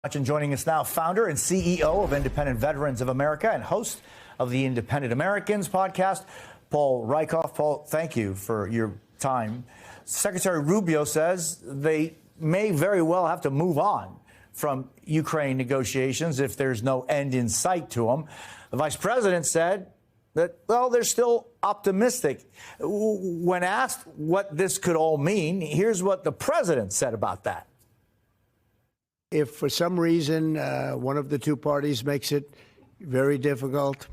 And joining us now, founder and CEO of Independent Veterans of America and host of the Independent Americans podcast, Paul Rieckhoff. Paul, thank you for your time. Secretary Rubio says they may very well have to move on from Ukraine negotiations if there's no end in sight to them. The vice president said that, well, they're still optimistic. When asked what this could all mean, here's what the president said about that. If for some reason one of the two parties makes it very difficult,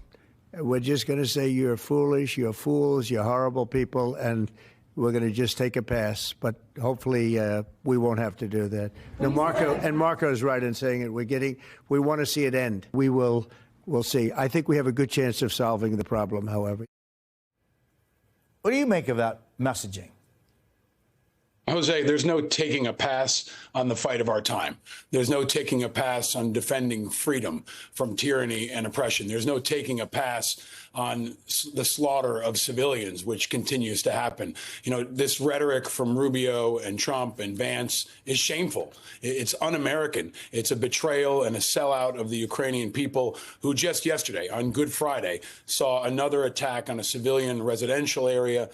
we're just going to say you're foolish, you're fools, you're horrible people, and we're going to just take a pass. But hopefully we won't have to do that. No, Marco's right in saying it. We want to see it end. We'll see. I think we have a good chance of solving the problem, however. What do you make of that messaging? Jose, there's no taking a pass on the fight of our time. There's no taking a pass on defending freedom from tyranny and oppression. There's no taking a pass on the slaughter of civilians, which continues to happen. You know, this rhetoric from Rubio and Trump and Vance is shameful. It's un-American. It's a betrayal and a sellout of the Ukrainian people who just yesterday, on Good Friday, saw another attack on a civilian residential area.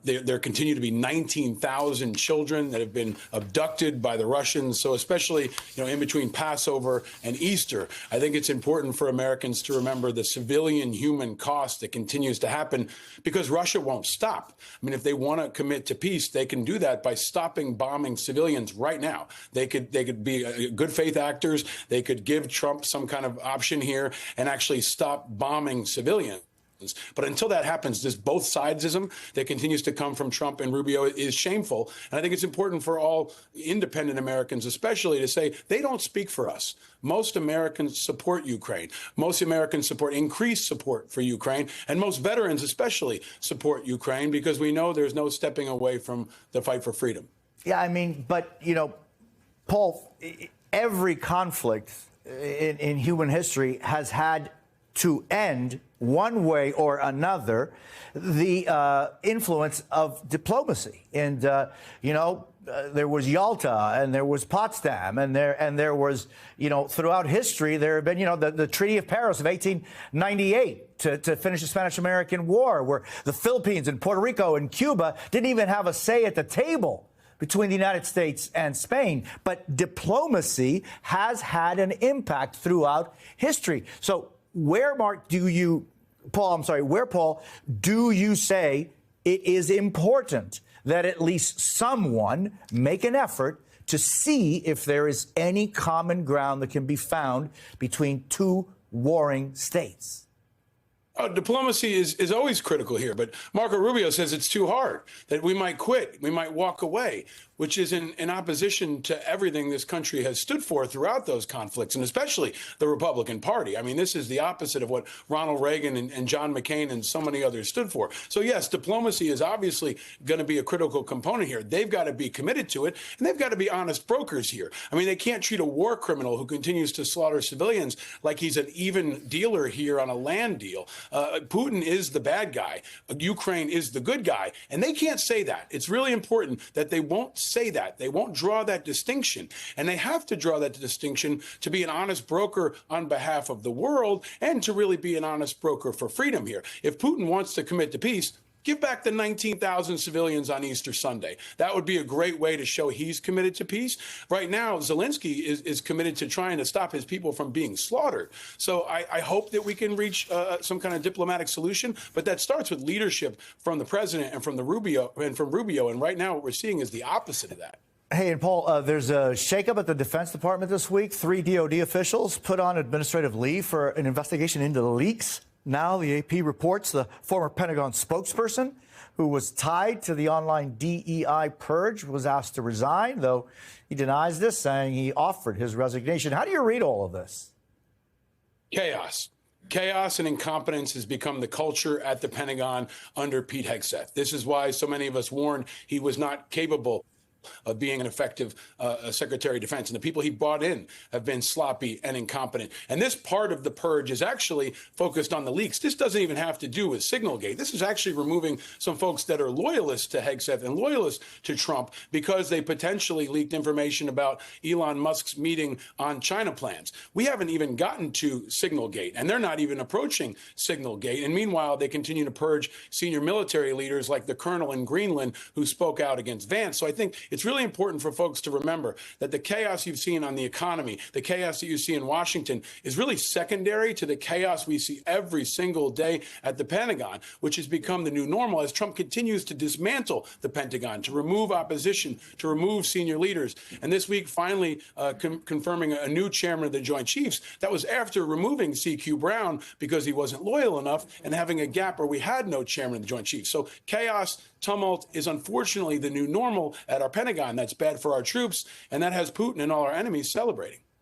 There continue to be 19,000 children that have been abducted by the Russians. So especially, in between Passover and Easter, I think it's important for Americans to remember the civilian human cost that continues to happen because Russia won't stop. I mean, if they want to commit to peace, they can do that by stopping bombing civilians right now. They could be good faith actors. They could give Trump some kind of option here and actually stop bombing civilians. But until that happens, this both sidesism that continues to come from Trump and Rubio is shameful. And I think it's important for all independent Americans, especially, to say they don't speak for us. Most Americans support Ukraine. Most Americans support increased support for Ukraine. And most veterans especially support Ukraine because we know there's no stepping away from the fight for freedom. Yeah, I mean, but, Paul, every conflict in human history has had to end one way or another the influence of diplomacy. And, there was Yalta and there was Potsdam and there was, throughout history, there have been, the Treaty of Paris of 1898 to finish the Spanish-American War, where the Philippines and Puerto Rico and Cuba didn't even have a say at the table between the United States and Spain. But diplomacy has had an impact throughout history. So where, Paul, do you say it is important that at least someone make an effort to see if there is any common ground that can be found between two warring states? Diplomacy is always critical here, but Marco Rubio says it's too hard, that we might quit, we might walk away, which is in opposition to everything this country has stood for throughout those conflicts, and especially the Republican Party. I mean, this is the opposite of what Ronald Reagan and John McCain and so many others stood for. So, yes, diplomacy is obviously going to be a critical component here. They've got to be committed to it, and they've got to be honest brokers here. I mean, they can't treat a war criminal who continues to slaughter civilians like he's an even dealer here on a land deal. Putin is the bad guy. Ukraine is the good guy. And they can't say that. It's really important that they won't say that. They won't draw that distinction. And they have to draw that distinction to be an honest broker on behalf of the world and to really be an honest broker for freedom here. If Putin wants to commit to peace, give back the 19,000 civilians on Easter Sunday. That would be a great way to show he's committed to peace. Right now, Zelensky is committed to trying to stop his people from being slaughtered. So I hope that we can reach some kind of diplomatic solution, but that starts with leadership from the president and from Rubio. And right now, what we're seeing is the opposite of that. Hey, and Paul, there's a shakeup at the Defense Department this week. 3 DOD officials put on administrative leave for an investigation into the leaks. Now the AP reports the former Pentagon spokesperson who was tied to the online DEI purge was asked to resign, though he denies this, saying he offered his resignation. How do you read all of this? Chaos. Chaos and incompetence has become the culture at the Pentagon under Pete Hegseth. This is why so many of us warned he was not capable of being an effective Secretary of Defense. And the people he brought in have been sloppy and incompetent. And this part of the purge is actually focused on the leaks. This doesn't even have to do with Signalgate. This is actually removing some folks that are loyalists to Hegseth and loyalists to Trump because they potentially leaked information about Elon Musk's meeting on China plans. We haven't even gotten to Signalgate, and they're not even approaching Signalgate. And meanwhile, they continue to purge senior military leaders like the colonel in Greenland who spoke out against Vance. So I think it's really important for folks to remember that the chaos you've seen on the economy, the chaos that you see in Washington, is really secondary to the chaos we see every single day at the Pentagon, which has become the new normal as Trump continues to dismantle the Pentagon, to remove opposition, to remove senior leaders. And this week, finally confirming a new chairman of the Joint Chiefs. That was after removing C.Q. Brown because he wasn't loyal enough and having a gap where we had no chairman of the Joint Chiefs. So chaos, tumult is unfortunately the new normal at our Pentagon. That's bad for our troops, and that has Putin and all our enemies celebrating.